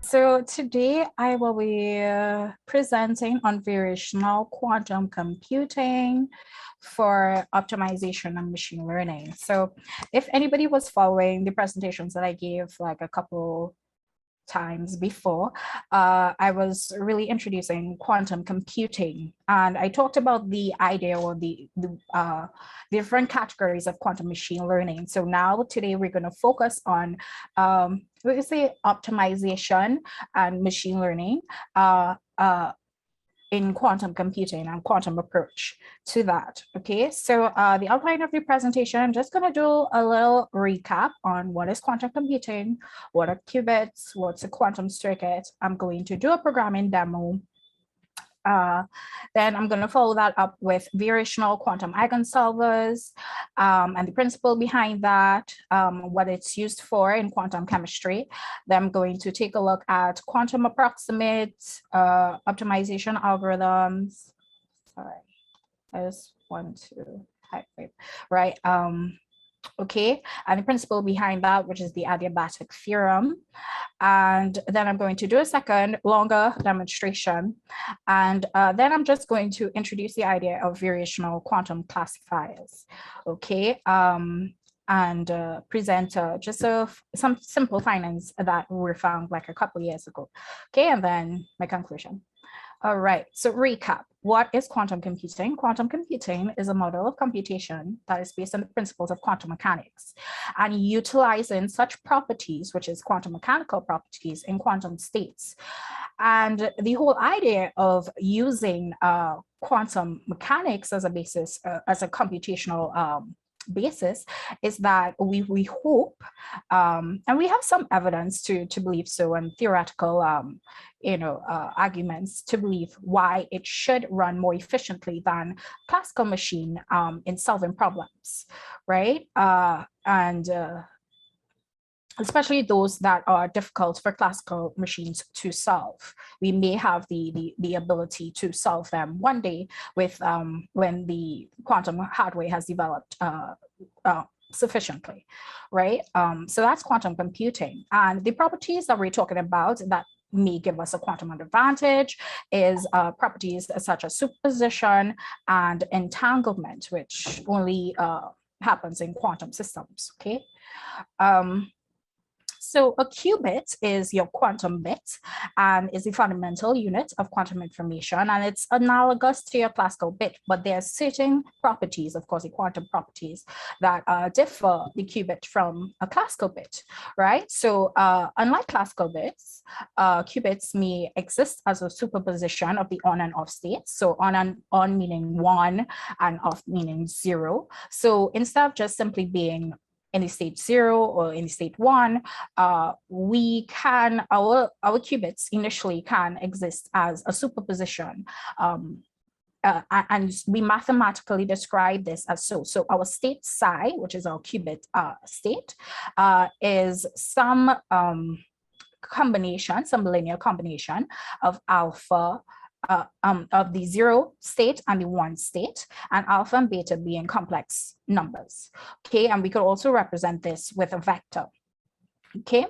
So today I will be presenting on variational quantum computing for optimization and machine learning. So if anybody was following the presentations that I gave like a couple times before, I was really introducing quantum computing, and I talked about the idea or the different categories of quantum machine learning. So now today we're going to focus on we can say optimization and machine learning in quantum computing and quantum approach to that. Okay, so the outline of the presentation, I'm just going to do a little recap on what is quantum computing, what are qubits, what's a quantum circuit. I'm going to do a programming demo. Then I'm going to follow that up with variational quantum eigensolvers and the principle behind that, what it's used for in quantum chemistry. Then I'm going to take a look at quantum approximate optimization algorithms. Sorry, I just want to type it right. Okay, and the principle behind that, which is the adiabatic theorem. And then I'm going to do a second longer demonstration. And then I'm just going to introduce the idea of variational quantum classifiers. Okay, and present just some simple findings that were found like a couple of years ago. Okay, and then my conclusion. All right, so recap. What is quantum computing? Quantum computing is a model of computation that is based on the principles of quantum mechanics and utilizing such properties, which is quantum mechanical properties in quantum states. And the whole idea of using quantum mechanics as a basis, as a computational basis, is that we hope, and we have some evidence to believe so, and theoretical arguments to believe why it should run more efficiently than classical machine in solving problems, right? And especially those that are difficult for classical machines to solve. We may have the ability to solve them one day with when the quantum hardware has developed sufficiently, right? So that's quantum computing. And the properties that we're talking about that may give us a quantum advantage is properties such as superposition and entanglement, which only happens in quantum systems, okay? So a qubit is your quantum bit and is the fundamental unit of quantum information, and it's analogous to your classical bit, but there are certain properties, of course, the quantum properties that differ the qubit from a classical bit, right? So unlike classical bits, qubits may exist as a superposition of the on and off states. So on meaning 1 and off meaning 0. So instead of just simply being in the state 0 or in the state 1, we can, our qubits initially can exist as a superposition. And we mathematically describe this as so. So our state psi, which is our qubit state, is some combination, some linear combination of alpha, of the 0 state and the 1 state, and alpha and beta being complex numbers. Okay, and we could also represent this with a vector. Okay,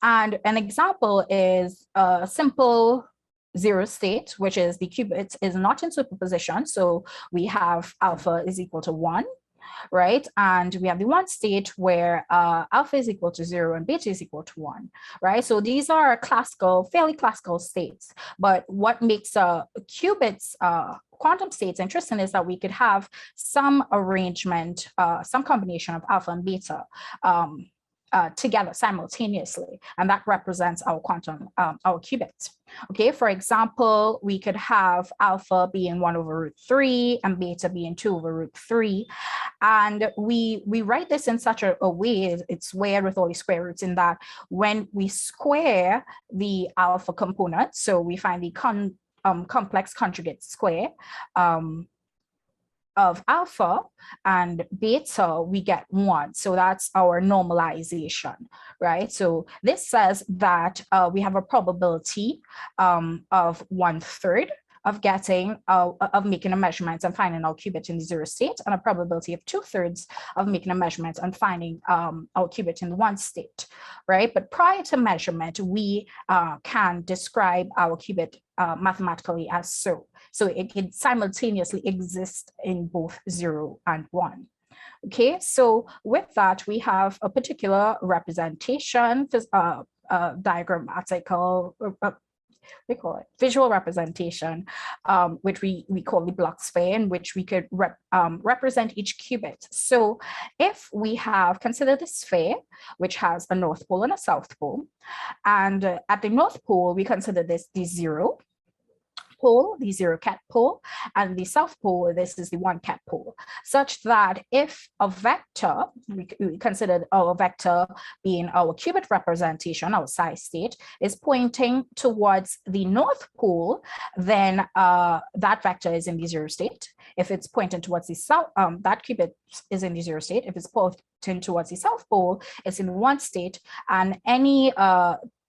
and an example is a simple 0 state, which is the qubit is not in superposition. So we have alpha is equal to 1. Right, and we have the 1 state where alpha is equal to 0 and beta is equal to 1, right? So these are classical, fairly classical states. But what makes a qubit's quantum states interesting is that we could have some arrangement, some combination of alpha and beta together simultaneously, and that represents our quantum, our qubits. Okay, for example, we could have alpha being 1 over root 3 and beta being 2 over root 3. And we write this in such a way, it's weird with all the square roots, in that when we square the alpha component, so we find the complex conjugate square of alpha and beta, we get 1. So that's our normalization, right? So this says that we have a probability of 1/3 of getting of making a measurement and finding our qubit in the 0 state, and a probability of 2/3 of making a measurement and finding our qubit in the 1 state, right? But prior to measurement, we can describe our qubit mathematically as so. So it can simultaneously exist in both 0 and 1. Okay, so with that, we have a particular representation, diagrammatical, we call it visual representation, which we call the block sphere, in which we could represent each qubit. So if we have considered the sphere, which has a north pole and a south pole, and at the north pole, we consider this the 0 pole, the 0 ket pole, and the south pole, this is the 1 ket pole, such that if a vector, we consider our vector being our qubit representation, our psi state, is pointing towards the north pole, then that vector is in the 0 state. If it's pointing towards the south, that qubit is in the 0 state. If it's pointing towards the south pole, it's in the 1 state, and any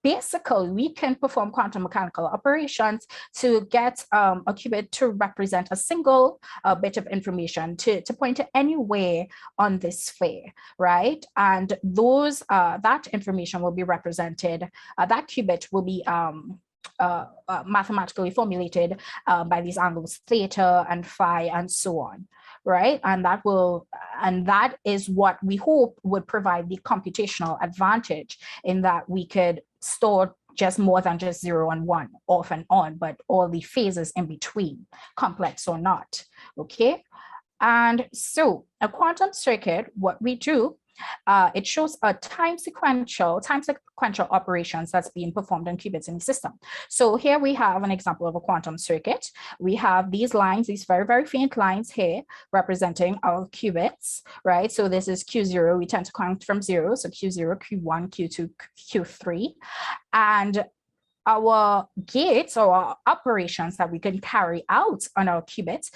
basically, we can perform quantum mechanical operations to get a qubit to represent a single bit of information to point to anywhere on this sphere, right? And those that information will be represented, that qubit will be mathematically formulated by these angles theta and phi and so on, right? And that is what we hope would provide the computational advantage, in that we could store just more than just 0 and 1 off and on, but all the phases in between, complex or not. Okay, and so a quantum circuit, what we do, it shows a time sequential operations that's being performed on qubits in the system. So here we have an example of a quantum circuit. We have these lines, these very, very faint lines here representing our qubits, right? So this is Q0, we tend to count from 0, so Q0, Q1, Q2, Q3. And our gates or our operations that we can carry out on our qubits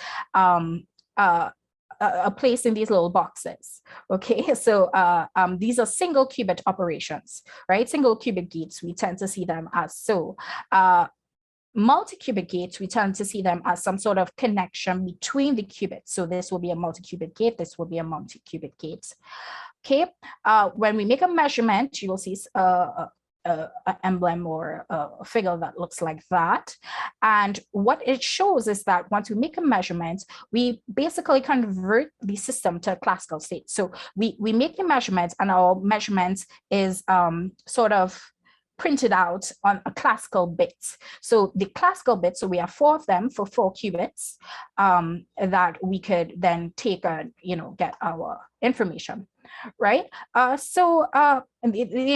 are placed in these little boxes. Okay, so these are single qubit operations, right? Single qubit gates, we tend to see them as so. Multi-qubit gates, we tend to see them as some sort of connection between the qubits. So this will be a multi-qubit gate, this will be a multi-qubit gate. Okay, when we make a measurement, you will see an emblem or a figure that looks like that. And what it shows is that once we make a measurement, we basically convert the system to a classical state. So we make the measurement, and our measurement is sort of printed out on a classical bit. So the classical bits, so we have 4 of them for 4 qubits that we could then take and get our information, right? The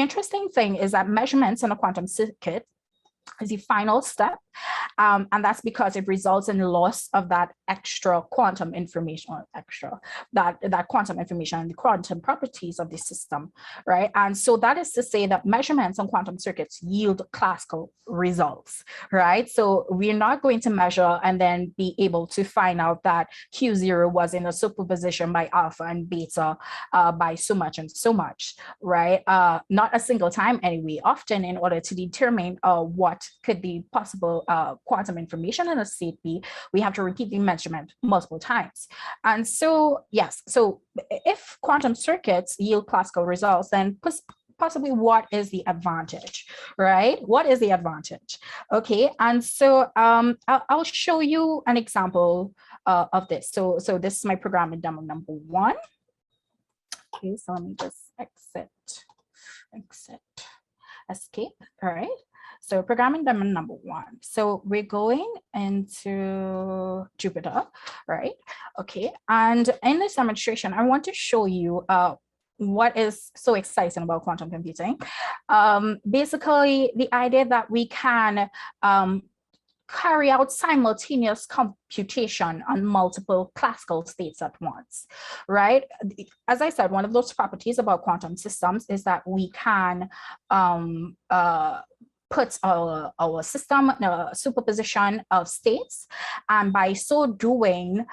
interesting thing is that measurements in a quantum circuit is the final step, and that's because it results in loss of that extra quantum information, that quantum information and the quantum properties of the system, right? And so that is to say that measurements on quantum circuits yield classical results, right? So we're not going to measure and then be able to find out that Q0 was in a superposition by alpha and beta by so much and so much, right? Not a single time anyway. Often, in order to determine what could be possible quantum information in a state B, we have to repeat the measurement multiple times. And so, yes, so if quantum circuits yield classical results, then possibly what is the advantage, right? What is the advantage? Okay, and so I'll show you an example of this. So this is my programming demo number 1. Okay, so let me just escape, all right? So programming demo number 1. So we're going into Jupyter, right? Okay, and in this demonstration, I want to show you what is so exciting about quantum computing. Basically, the idea that we can carry out simultaneous computation on multiple classical states at once, right? As I said, one of those properties about quantum systems is that we can puts our system in a superposition of states. And by so doing,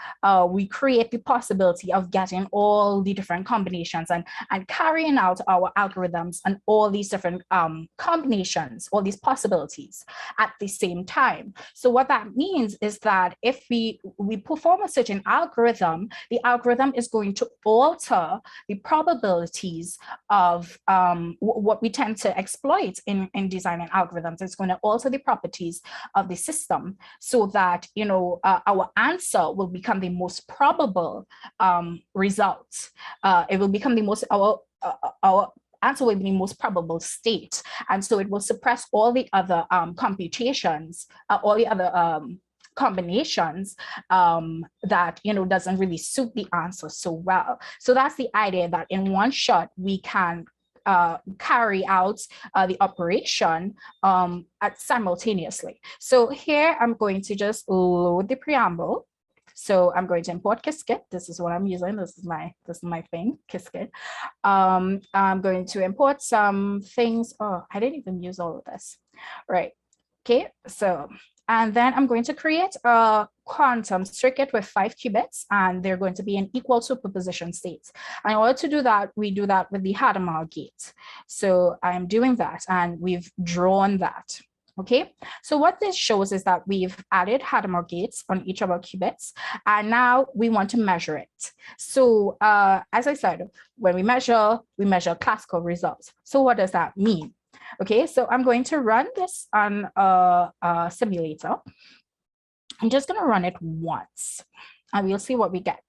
we create the possibility of getting all the different combinations and carrying out our algorithms and all these different combinations, all these possibilities at the same time. So what that means is that if we perform a certain algorithm, the algorithm is going to alter the probabilities of what we tend to exploit in designing algorithms. It's going to alter the properties of the system so that, you know, our answer will become the most probable result. It will become the most, our answer will be the most probable state. And so it will suppress all the other computations, all the other combinations that, you know, doesn't really suit the answer so well. So that's the idea, that in one shot we can carry out the operation simultaneously. So here I'm going to just load the preamble. So I'm going to import Qiskit. This is what I'm using. This is my thing, Qiskit. I'm going to import some things. Oh, I didn't even use all of this. Right. Okay. So, and then I'm going to create a quantum circuit with 5 qubits, and they're going to be in equal superposition states. And in order to do that, we do that with the Hadamard gate. So I'm doing that, and we've drawn that. Okay, so what this shows is that we've added Hadamard gates on each of our qubits, and now we want to measure it. So as I said, when we measure classical results. So what does that mean? Okay, so I'm going to run this on a simulator. I'm just going to run it once, and we'll see what we get.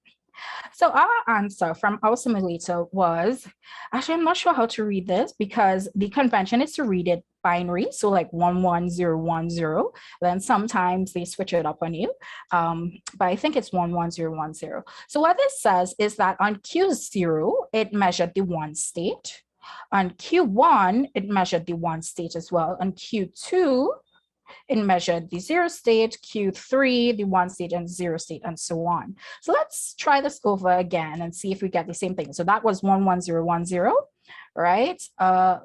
So our answer from our simulator was, actually, I'm not sure how to read this because the convention is to read it binary. So like 11010, then sometimes they switch it up on you. But I think it's 11010. So what this says is that on Q0, it measured the 1 state. On Q1, it measured the 1 state as well. On Q2, it measured the 0 state, Q3, the 1 state and 0 state, and so on. So let's try this over again and see if we get the same thing. So that was 11010, right?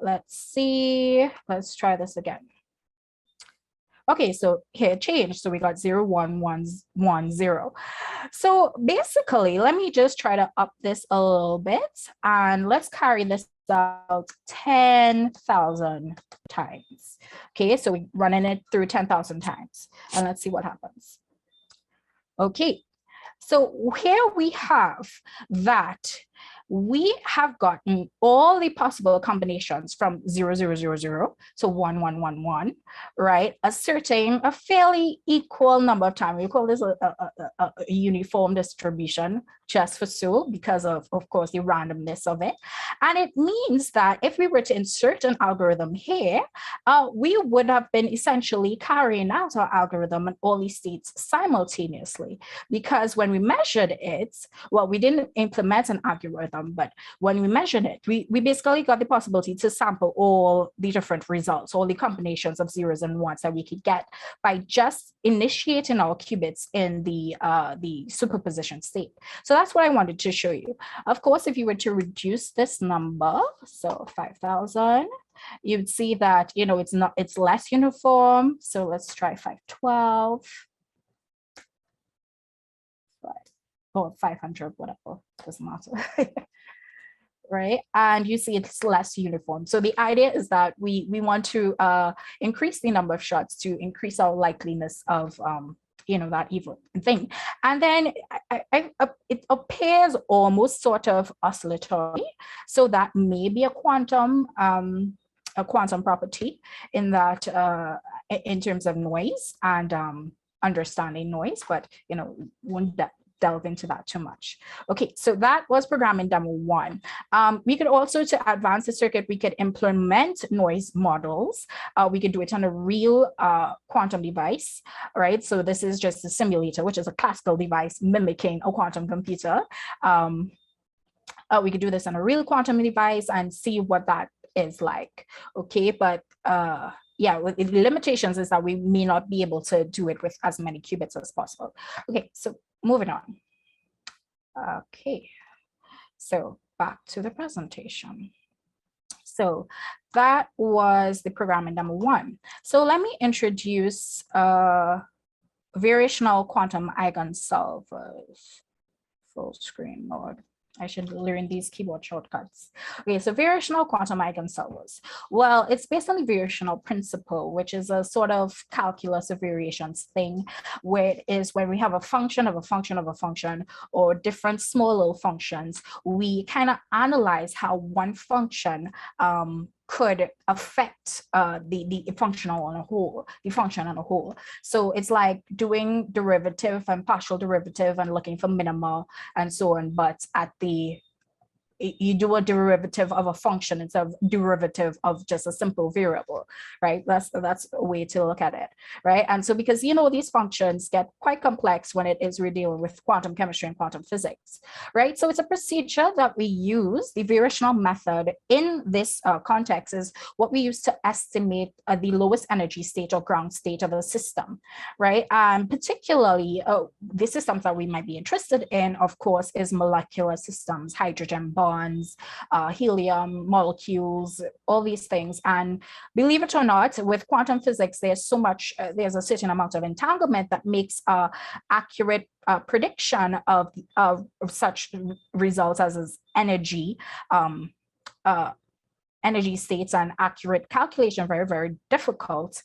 Let's see, let's try this again. Okay, so here it changed. So we got 01110. So basically, let me just try to up this a little bit, and let's carry this out 10,000 times. Okay, so we're running it through 10,000 times, and let's see what happens. Okay, so here we have that we have gotten all the possible combinations from 0000 to 1111, right? Asserting a fairly equal number of times. We call this a uniform distribution, just for so, because of course, the randomness of it. And it means that if we were to insert an algorithm here, we would have been essentially carrying out our algorithm in all these states simultaneously. Because when we measured it, well, we didn't implement an algorithm, but when we measured it, we basically got the possibility to sample all the different results, all the combinations of zeros and ones that we could get by just initiating our qubits in the superposition state. So that's what I wanted to show you. Of course, if you were to reduce this number, so 5,000, you'd see that, you know, it's less uniform. So let's try 512. Or 500, whatever, doesn't matter. Right? And you see it's less uniform. So the idea is that we want to increase the number of shots to increase our likeliness of you know, that evil thing. And then it appears almost sort of oscillatory. So that may be a quantum property in that in terms of noise and understanding noise, but you know, won't delve into that too much. Okay, so that was programming demo 1. We could also, to advance the circuit, we could implement noise models. We could do it on a real quantum device, right? So this is just a simulator, which is a classical device mimicking a quantum computer. We could do this on a real quantum device and see what that is like. Okay, but yeah, with the limitations is that we may not be able to do it with as many qubits as possible. Okay, so moving on. Okay, so back to the presentation. So that was the programming number one. So let me introduce variational quantum eigensolvers. Full screen mode. I should learn these keyboard shortcuts. Okay, so variational quantum eigensolvers. Well, it's based on the variational principle, which is a sort of calculus of variations thing, where it is when we have a function of a function of a function, or different small little functions, we kind of analyze how one function could affect the functional on a whole, the function on a whole. So it's like doing derivative and partial derivative and looking for minima and so on, but at the you do a derivative of a function instead of derivative of just a simple variable, right? That's a way to look at it, right? And so because, you know, these functions get quite complex when it is we're dealing with quantum chemistry and quantum physics, right? So it's a procedure that we use. The variational method in this context is what we use to estimate the lowest energy state or ground state of a system, right? And particularly the systems that we might be interested in, of course, is molecular systems, hydrogen bonds, helium, molecules, all these things. And believe it or not, with quantum physics, there's a certain amount of entanglement that makes accurate prediction of such results as energy, energy states and accurate calculation very, very difficult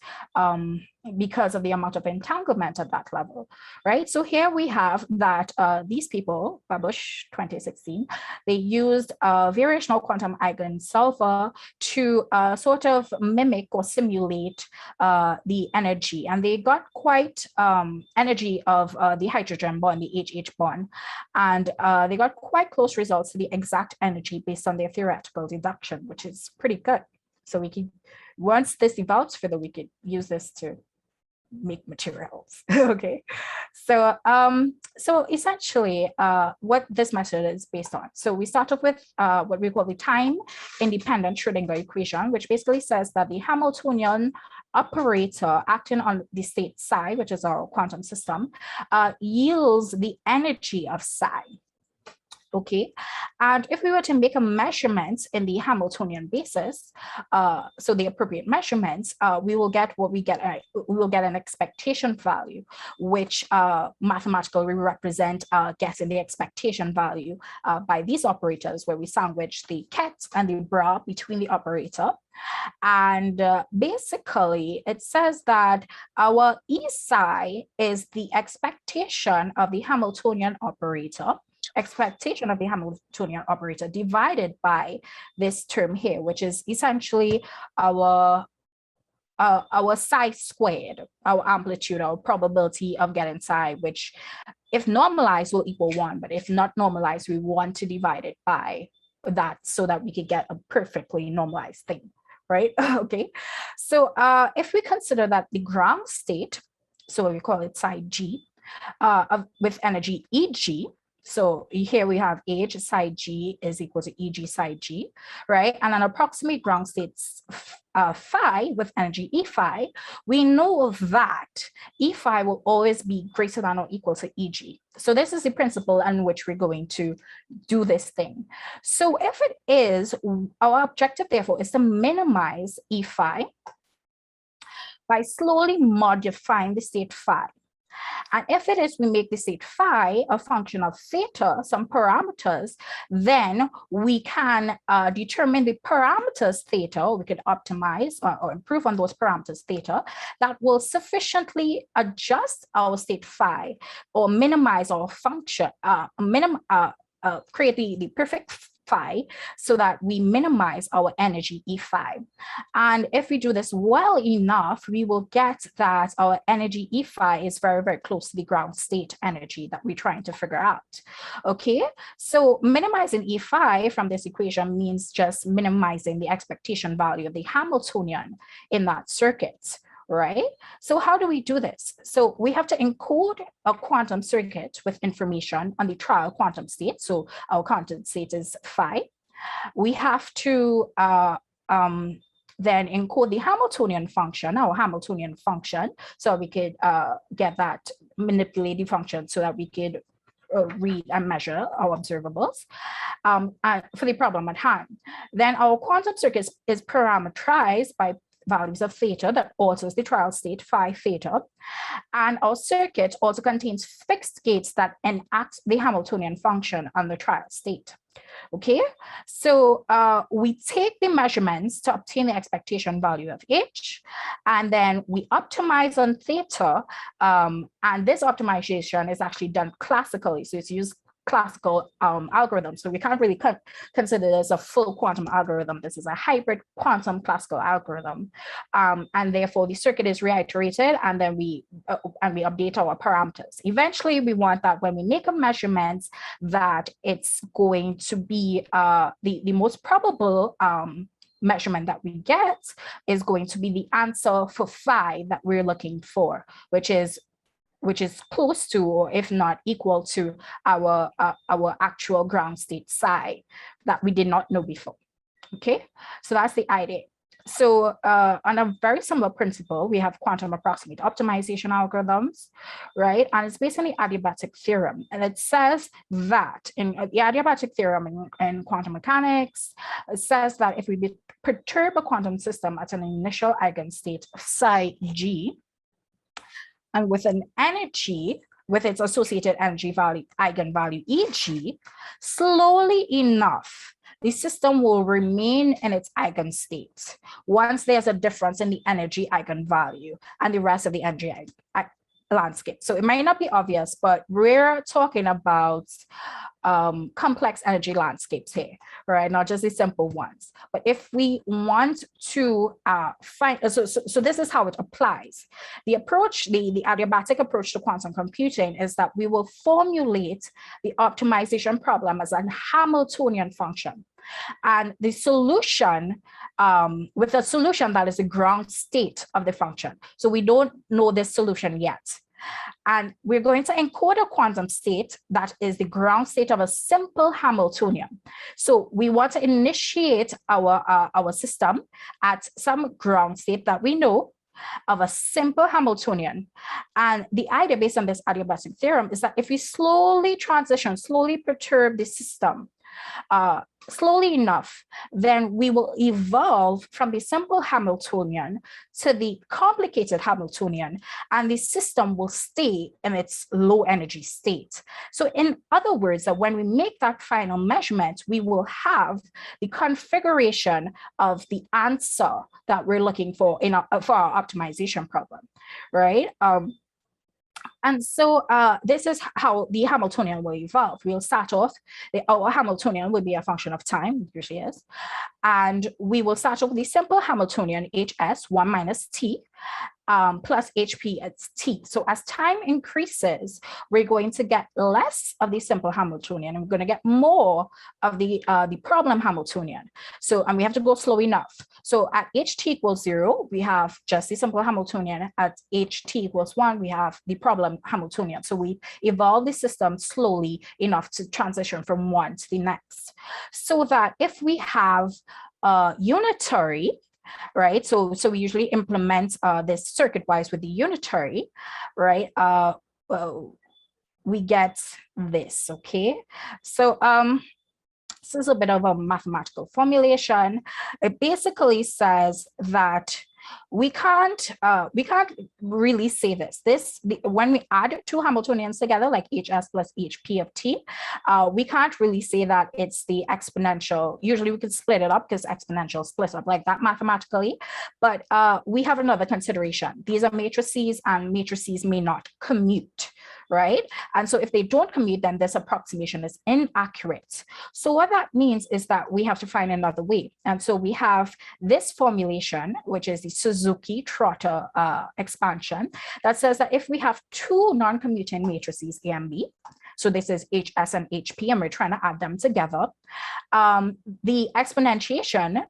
because of the amount of entanglement at that level, right? So here we have that these people, published 2016, they used a variational quantum eigensolver to sort of mimic or simulate the energy. And they got quite energy of the hydrogen bond, the HH bond, and they got quite close results to the exact energy based on their theoretical deduction, which is pretty good. So we can, once this develops further, we could use this to make materials. Okay, so so essentially what this method is based on. So we start off with what we call the time-independent Schrödinger equation, which basically says that the Hamiltonian operator acting on the state psi, which is our quantum system, yields the energy of psi. Okay, and if we were to make a measurement in the Hamiltonian basis, so the appropriate measurements, we will get what we get. We will get an expectation value, which mathematically we represent guessing the expectation value by these operators, where we sandwich the ket and the bra between the operator. And basically, it says that our E psi is the expectation of the Hamiltonian operator. Expectation of the Hamiltonian operator divided by this term here, which is essentially our psi squared, our amplitude, our probability of getting psi, which if normalized will equal 1, but if not normalized, we want to divide it by that so that we could get a perfectly normalized thing, right? Okay, so if we consider that the ground state, so we call it psi g, with energy Eg, so here we have H psi g is equal to Eg psi g, right? And an approximate ground state phi with energy E phi, we know that E phi will always be greater than or equal to Eg. So this is the principle in which we're going to do this thing. So if it is, our objective therefore is to minimize E phi by slowly modifying the state phi. And if it is, we make the state phi a function of theta, some parameters, then we can determine the parameters theta, or we could optimize or improve on those parameters theta, that will sufficiently adjust our state phi or minimize our function, create the perfect phi so that we minimize our energy E phi. And if we do this well enough, we will get that our energy E phi is very, very close to the ground state energy that we're trying to figure out. Okay, so minimizing E phi from this equation means just minimizing the expectation value of the Hamiltonian in that circuit. Right? So how do we do this? So we have to encode a quantum circuit with information on the trial quantum state. So our quantum state is phi. We have to then encode the Hamiltonian function, our Hamiltonian function, so we could get that, manipulate the function so that we could read and measure our observables for the problem at hand. Then our quantum circuit is parameterized by values of theta that alters the trial state phi theta. And our circuit also contains fixed gates that enact the Hamiltonian function on the trial state. Okay, so we take the measurements to obtain the expectation value of H, and then we optimize on theta, and this optimization is actually done classically. So it's used classical algorithm. So we can't really consider this a full quantum algorithm. This is a hybrid quantum classical algorithm. And therefore the circuit is reiterated, and then we update our parameters. Eventually we want that when we make a measurement that it's going to be the most probable measurement that we get is going to be the answer for phi that we're looking for, which is close to, or if not equal to, our actual ground state psi that we did not know before. Okay, so that's the idea. So on a very similar principle, we have quantum approximate optimization algorithms, right? And it's based on the adiabatic theorem. And it says that in the adiabatic theorem in quantum mechanics, it says that if we perturb a quantum system at an initial eigenstate of psi g, and with an energy, with its associated energy value, eigenvalue Eg, slowly enough, the system will remain in its eigenstate once there's a difference in the energy eigenvalue and the rest of the energy landscape. So it might not be obvious, but we're talking about complex energy landscapes here, right? Not just the simple ones. But if we want to find, so this is how it applies. The approach, the adiabatic approach to quantum computing is that we will formulate the optimization problem as a Hamiltonian function. And the solution, with a solution that is the ground state of the function. So we don't know this solution yet. And we're going to encode a quantum state that is the ground state of a simple Hamiltonian. So we want to initiate our system at some ground state that we know of a simple Hamiltonian. And the idea based on this adiabatic theorem is that if we slowly transition, slowly perturb the system, slowly enough, then we will evolve from the simple Hamiltonian to the complicated Hamiltonian, and the system will stay in its low energy state. So in other words, that when we make that final measurement, we will have the configuration of the answer that we're looking for for our optimization problem, right? And so this is how the Hamiltonian will evolve. We'll start off, our Hamiltonian will be a function of time, it usually is. And we will start off with the simple Hamiltonian HS, 1 minus t, plus HP at t. So as time increases, we're going to get less of the simple Hamiltonian, and we're going to get more of the problem Hamiltonian. So, and we have to go slow enough. So at ht equals 0, we have just the simple Hamiltonian. At ht equals 1, we have the problem Hamiltonian. So we evolve the system slowly enough to transition from one to the next. So that if we have unitary, right? So we usually implement this circuit-wise with the unitary, right? We get this, okay? So this is a bit of a mathematical formulation. It basically says that we can't really say this. When we add two Hamiltonians together, like HS plus HP of t, we can't really say that it's the exponential. Usually we can split it up because exponential splits up like that mathematically, but we have another consideration. These are matrices, and matrices may not commute, right? And so if they don't commute, then this approximation is inaccurate. So what that means is that we have to find another way. And so we have this formulation, which is the Suzuki-Trotter expansion, that says that if we have two non-commuting matrices, A and B, so this is HS and HP, and we're trying to add them together, the exponentiation,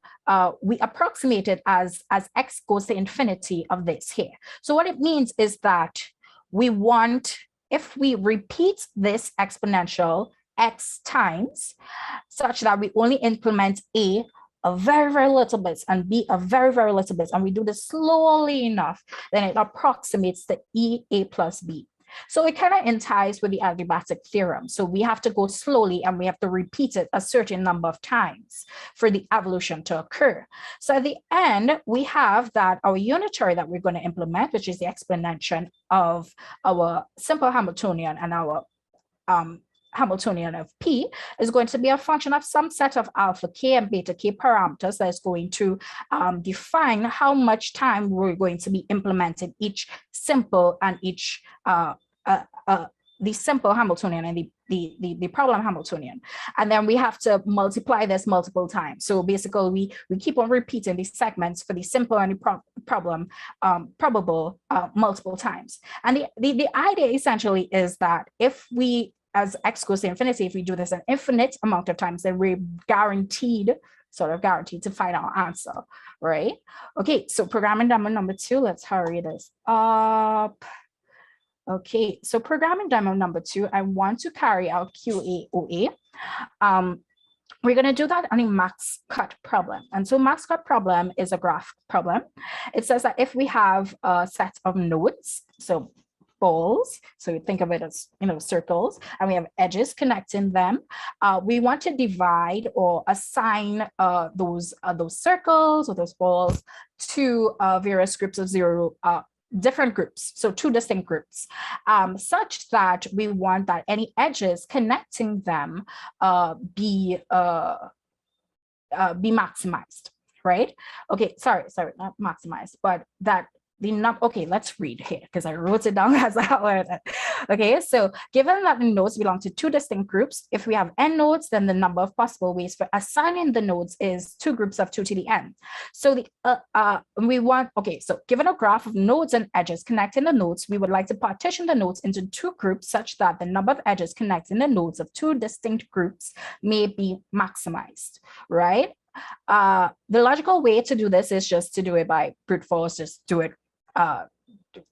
we approximate it as x goes to infinity of this here. So what it means is that we want, if we repeat this exponential x times, such that we only implement A a very, very little bit and B a very, very little bit, and we do this slowly enough, then it approximates to EA plus B. So it kind of ties with the adiabatic theorem. So we have to go slowly and we have to repeat it a certain number of times for the evolution to occur. So at the end, we have that our unitary that we're going to implement, which is the exponential of our simple Hamiltonian and our Hamiltonian of P, is going to be a function of some set of alpha k and beta k parameters that is going to define how much time we're going to be implementing each simple and each the simple Hamiltonian and the problem Hamiltonian. And then we have to multiply this multiple times. So basically we keep on repeating these segments for the simple and the problem probable multiple times. And the idea essentially is that if we, as x goes to infinity, if we do this an infinite amount of times, then we're guaranteed to find our answer, right? Okay, so programming demo number 2, let's hurry this up. Okay, so programming demo number 2, I want to carry out QAOA. We're going to do that on a max cut problem. And so max cut problem is a graph problem. It says that if we have a set of nodes, so balls, so you think of it as, circles, and we have edges connecting them, we want to divide or assign those circles or those balls to various groups of 0, different groups, so 2 distinct groups, such that we want that any edges connecting them be maximized, right? Okay, sorry, not maximized, but that okay, let's read here because I wrote it down as I learned it. Okay, so given that the nodes belong to 2 distinct groups, if we have n nodes, then the number of possible ways for assigning the nodes is 2 groups of 2 to the n. So so given a graph of nodes and edges connecting the nodes, we would like to partition the nodes into 2 groups such that the number of edges connecting the nodes of 2 distinct groups may be maximized, right? The logical way to do this is just to do it by brute force, just do it,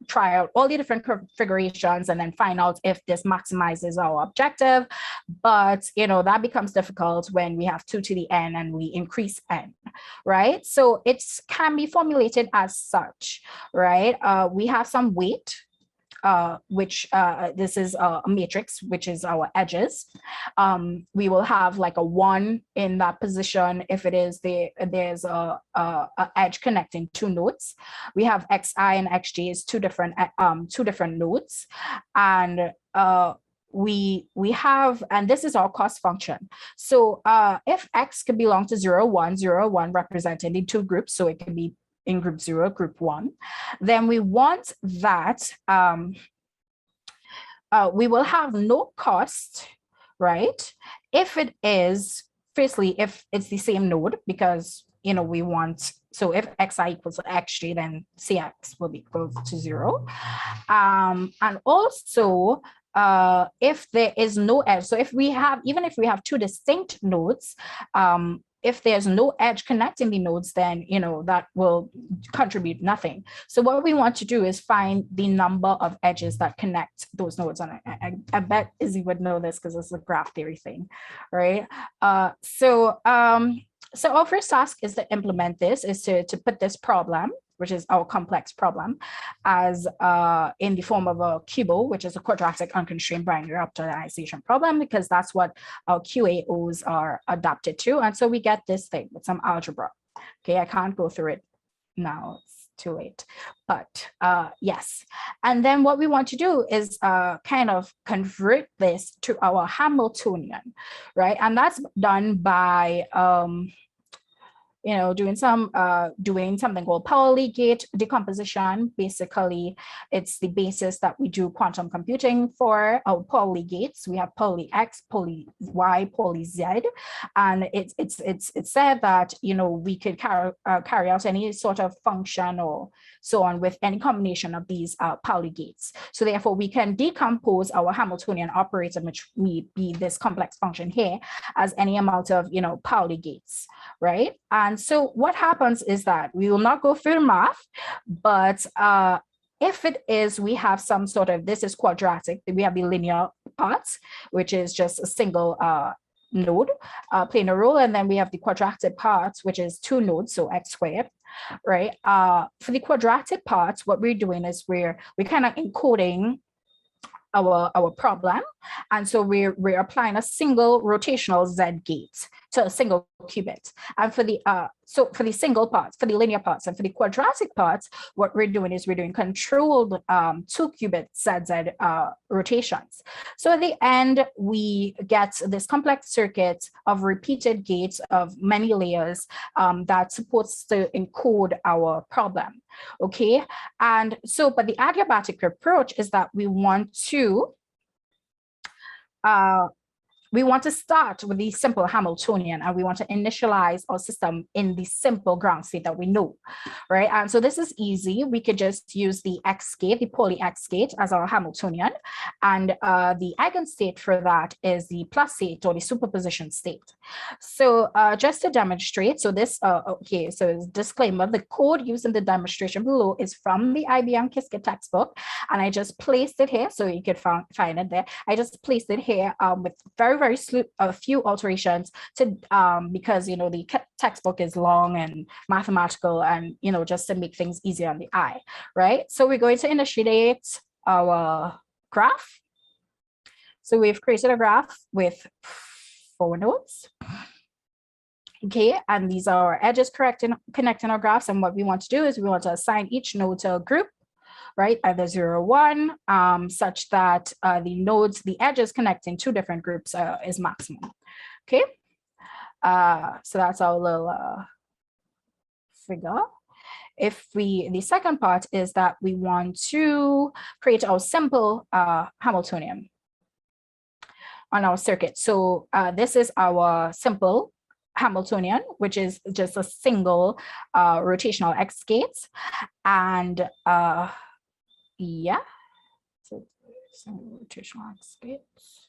try out all the different configurations and then find out if this maximizes our objective. But that becomes difficult when we have 2 to the n and we increase n, right? So it can be formulated as such, right? We have some weight, which this is a matrix, which is our edges. We will have like a 1 in that position if it is there's a edge connecting 2 nodes. We have xi and xj is two different nodes, and we have, and this is our cost function. So if x could belong to 0, 1, 0, 1 representing the 2 groups, so it can be in group 0, group 1, then we want that we will have no cost, right? If it is, firstly, if it's the same node, because we want, so if xi equals to xj, then cx will be equal to 0. And also, if there is no edge, so even if we have 2 distinct nodes, if there's no edge connecting the nodes, then that will contribute nothing. So what we want to do is find the number of edges that connect those nodes. And I bet Izzy would know this because it's a graph theory thing, right? So our first task is to implement this, is to put this problem, which is our complex problem, as in the form of a QBO, which is a quadratic unconstrained binary optimization problem, because that's what our QAOs are adapted to. And so we get this thing with some algebra. Okay, I can't go through it now, it's too late, but yes. And then what we want to do is kind of convert this to our Hamiltonian, right? And that's done by doing something called Pauli gate decomposition. Basically, it's the basis that we do quantum computing for our Pauli gates. We have Pauli X, Pauli Y, Pauli Z, and it's said that we could carry out any sort of function or so on with any combination of these Pauli gates. So therefore, we can decompose our Hamiltonian operator, which may be this complex function here, as any amount of Pauli gates, right? And so what happens is that we will not go through the math, but if it is, we have some sort of, this is quadratic, we have the linear parts, which is just a single node playing a role, and then we have the quadratic parts, which is 2 nodes, so x squared, right? For the quadratic parts, what we're doing is we're kind of encoding our problem. And so we're applying a single rotational Z gate to a single qubit. And for the for the single parts, for the linear parts, and for the quadratic parts, what we're doing is we're doing controlled 2 qubit ZZ rotations. So at the end, we get this complex circuit of repeated gates of many layers that supports to encode our problem. Okay, and so, but the adiabatic approach is that we want to start with the simple Hamiltonian, and we want to initialize our system in the simple ground state that we know, right? And so this is easy. We could just use the X gate, the Pauli X gate, as our Hamiltonian, and the eigenstate for that is the plus state or the superposition state. So just to demonstrate, so this, okay, so disclaimer, the code used in the demonstration below is from the IBM Qiskit textbook, and I just placed it here so you could find it there. I just placed it here with very few alterations to because the textbook is long and mathematical, and just to make things easier on the eye, right? So we're going to initiate our graph. So we've created a graph with 4 nodes. Okay, and these are our edges connecting our graphs, and what we want to do is we want to assign each node to a group, right, either 0 or 1, such that the edges connecting 2 different groups is maximum. Okay, so that's our little figure. The second part is that we want to create our simple Hamiltonian on our circuit. So this is our simple Hamiltonian, which is just a single rotational X gate, and yeah, so rotational X gates.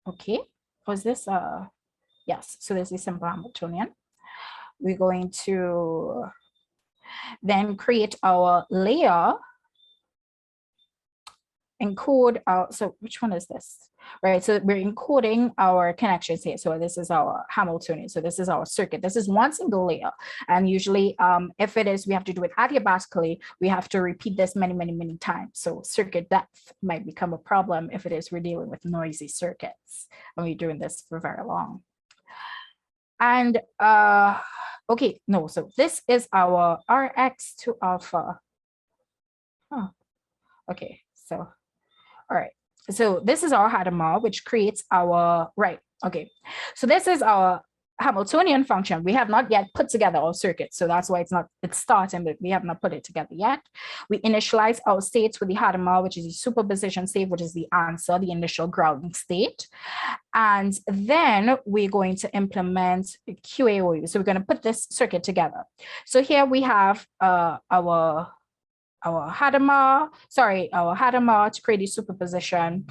Okay, was this yes, so this is simple Hamiltonian. We're going to then create our layer, encode our, so which one is this? Right, so we're encoding our connections here. So this is our Hamiltonian. So this is our circuit. This is one single layer. And usually if it is, we have to do it adiabatically, we have to repeat this many times. So circuit depth might become a problem if it is we're dealing with noisy circuits and we're doing this for very long. And okay, no, so this is our Rx to alpha. Oh, okay, so all right. So this is our Hadamard, which creates our, right, okay. So this is our Hamiltonian function. We have not yet put together our circuit. So that's why it's starting, but we have not put it together yet. We initialize our states with the Hadamard, which is the superposition state, which is the answer, the initial grounding state. And then we're going to implement QAOU. So we're going to put this circuit together. So here we have our Hadamard to create a superposition,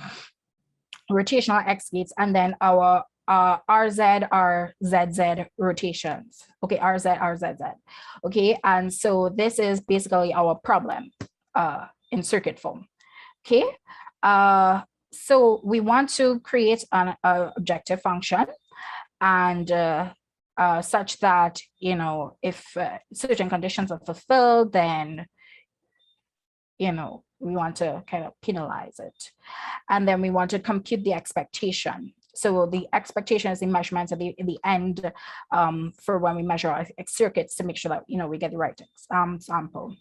rotational X gates, and then our RZ, RZZ rotations. Okay, RZ, RZZ. Okay, and so this is basically our problem in circuit form. Okay, so we want to create an objective function, and such that if certain conditions are fulfilled, then we want to kind of penalize it. And then we want to compute the expectation. So the expectation is the measurements at the end for when we measure our circuits to make sure that, we get the right sample.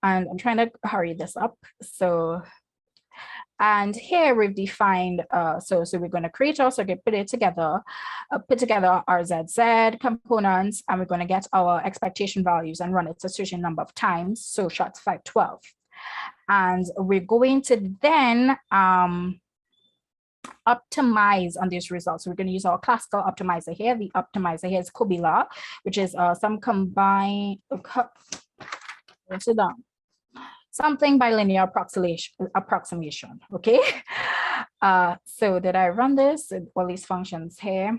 And I'm trying to hurry this up. So, and here we've defined, so we're going to create our circuit, put together our ZZ components, and we're going to get our expectation values and run it a certain number of times. So shots 512. And we're going to then optimize on these results. So we're going to use our classical optimizer here. The optimizer here is Kobila, which is some combined, sit down. Something bilinear approximation, okay? So did I run this? All these functions here.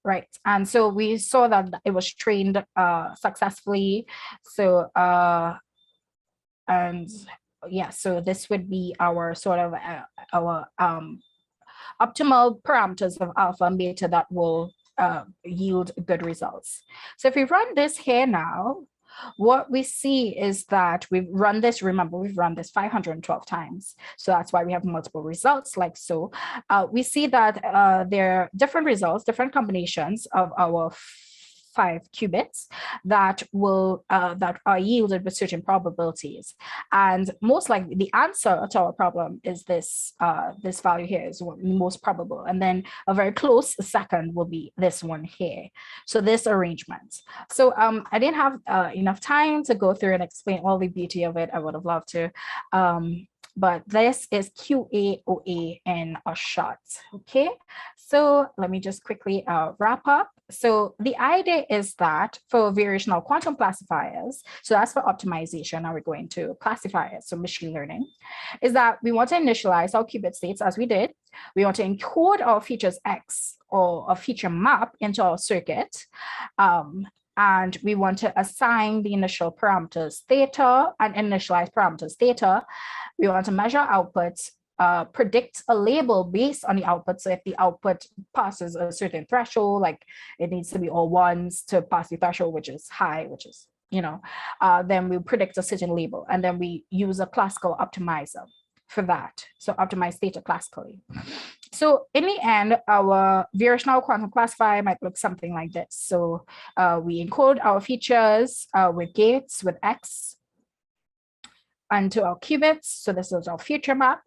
Right, and so we saw that it was trained successfully. So, and yeah, so this would be our sort of our optimal parameters of alpha and beta that will yield good results. So if we run this here now, what we see is that we've run this, remember, we've run this 512 times. So that's why we have multiple results like so. We see that there are different results, different combinations of our 5 qubits that will that are yielded with certain probabilities, and most likely the answer to our problem is this this value here is what most probable, and then a very close second will be this one here. So this arrangement. So I didn't have enough time to go through and explain all the beauty of it. I would have loved to. But this is QAOA in a shot. Okay, so let me just quickly wrap up. So the idea is that for variational quantum classifiers, so that's for optimization, now we're going to classify it, so machine learning, is that we want to initialize our qubit states as we did. We want to encode our features X or a feature map into our circuit. And we want to assign the initial parameters theta and initialize parameters theta. We want to measure outputs, predict a label based on the output. So if the output passes a certain threshold, like it needs to be all ones to pass the threshold, which is high, which is, then we predict a certain label. And then we use a classical optimizer for that. So optimize theta classically. So in the end, our variational quantum classifier might look something like this. So we encode our features with gates, with X, onto our qubits. So this is our feature map.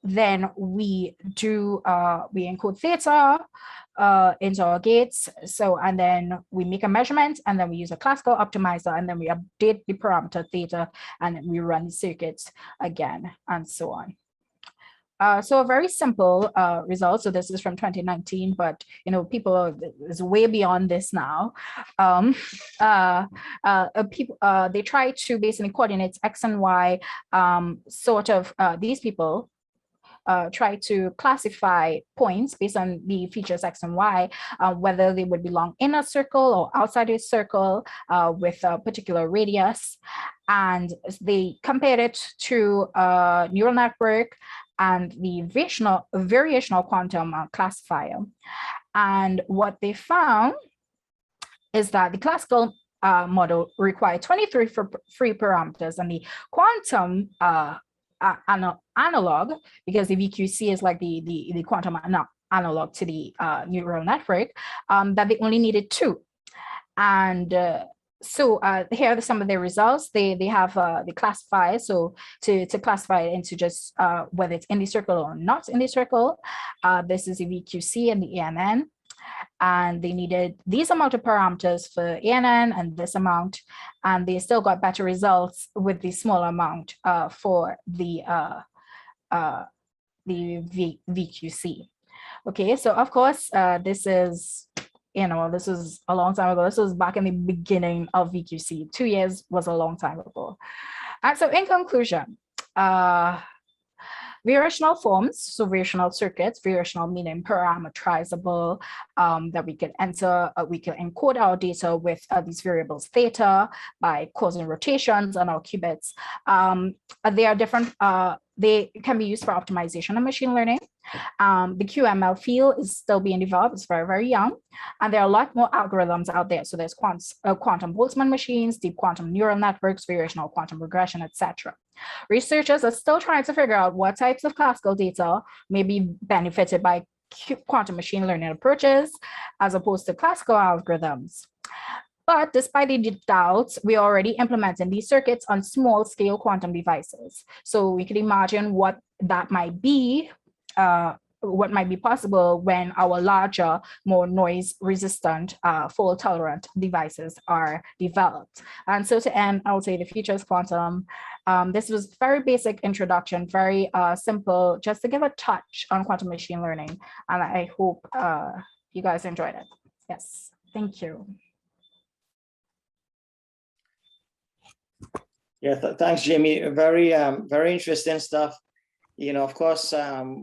Then we encode theta into our gates. So, and then we make a measurement, and then we use a classical optimizer, and then we update the parameter theta, and then we run the circuits again, and so on. So a very simple result. So this is from 2019, but people is way beyond this now. People they try to basically coordinate X and Y. These people try to classify points based on the features X and Y, whether they would belong in a circle or outside a circle with a particular radius, and they compared it to a neural network and the variational quantum classifier. And what they found is that the classical model required 23 free parameters, and the quantum analog, because the VQC is like the quantum analog to the neural network, that they only needed 2. And so here are some of their results. They have they classify, so to classify it into just whether it's in the circle or not in the circle. This is the VQC and the ANN, and they needed these amount of parameters for ANN and this amount, and they still got better results with the small amount for the VQC. Okay, so of course this is this is a long time ago. This was back in the beginning of VQC. 2 years was a long time ago. And so in conclusion, variational forms, so variational circuits, variational meaning parameterizable, that we can enter, we can encode our data with these variables theta by causing rotations on our qubits. They are different, they can be used for optimization and machine learning. The QML field is still being developed. It's very, very young. And there are a lot more algorithms out there. So there's quantum Boltzmann machines, deep quantum neural networks, variational quantum regression, etc. Researchers are still trying to figure out what types of classical data may be benefited by quantum machine learning approaches as opposed to classical algorithms. But despite the doubts, we are already implementing these circuits on small scale quantum devices. So we can imagine what that might be, what might be possible when our larger, more noise resistant, fault tolerant devices are developed. And so to end, I would say the future is quantum. This was very basic introduction, very simple, just to give a touch on quantum machine learning. And I hope you guys enjoyed it. Yes, thank you. Yeah, thanks, Jaimie. Very, very interesting stuff. Of course,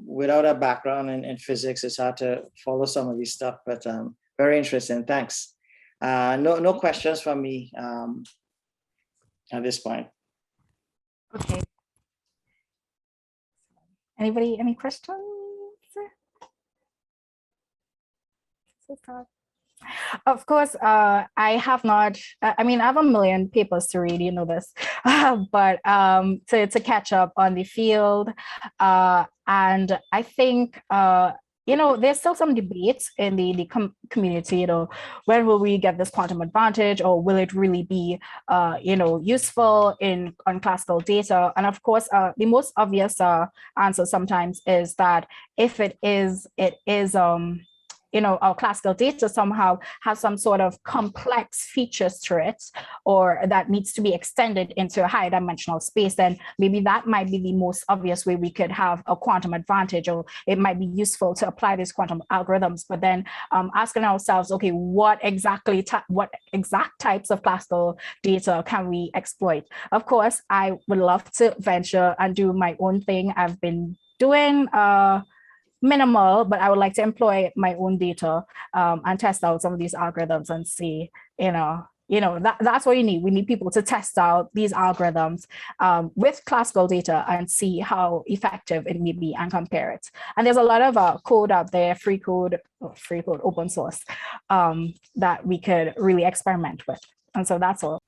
without a background in physics, it's hard to follow some of these stuff, but very interesting. Thanks. No questions from me at this point. Okay. Anybody, any questions? Of course, I have not, I mean, I have a million papers to read, you know this, but to catch up on the field. And I think, there's still some debates in the community, when will we get this quantum advantage, or will it really be, useful on classical data? And of course, the most obvious answer sometimes is that if it is, our classical data somehow has some sort of complex features to it, or that needs to be extended into a high dimensional space, then maybe that might be the most obvious way we could have a quantum advantage, or it might be useful to apply these quantum algorithms. But then asking ourselves, okay, what exact types of classical data can we exploit? Of course, I would love to venture and do my own thing. I've been doing minimal, but I would like to employ my own data and test out some of these algorithms and see, that's what you need. We need people to test out these algorithms with classical data and see how effective it may be and compare it. And there's a lot of code out there, free code, open source, that we could really experiment with. And so that's all.